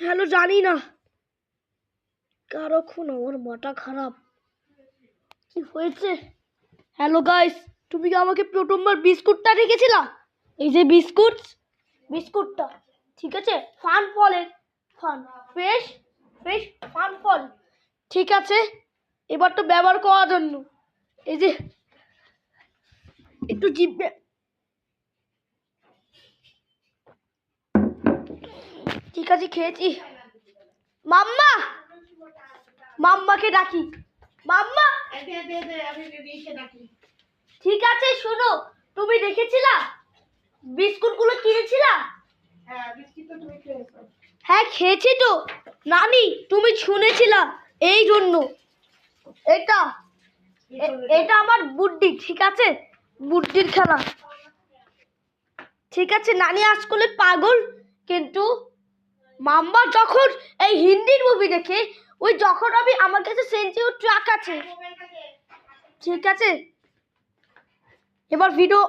Hello, জানি না কারখন আমার মাথা খারাপ। কি হয়েছে? হ্যালো গাইস, তুমি কি আমাকে প্রথমবার বিস্কুটটা রেখেছিলা? এই যে বিস্কুটটা ঠিক আছে, ফান ফলের, ফান ফ্রেশ ফ্রেশ ফান ফল, ঠিক আছে। এবার তো ব্যবহার করার জন্য এই যে একটু জিভে, ঠিক আছে খেয়েছি। মাম্মা, মাম্মাকে ডাকি। মাম্মা, ঠিক আছে শোনো, তুমি দেখেছিলা বিস্কুটগুলো কিনেছিলা? হ্যাঁ খেয়েছি তো নানি, তুমি শুনেছিলা এই জন্য। এটা এটা আমার বুদ্ধি, ঠিক আছে, বুদ্ধির খেলা, ঠিক আছে। নানি আজকাল পাগল, কিন্তু মাম্মা যখন এই হিন্দির মুভি দেখে, ওই যখন আমি, আমার কাছে সেন্সিও ট্রাক আছে, ঠিক আছে। এবার ভিডিও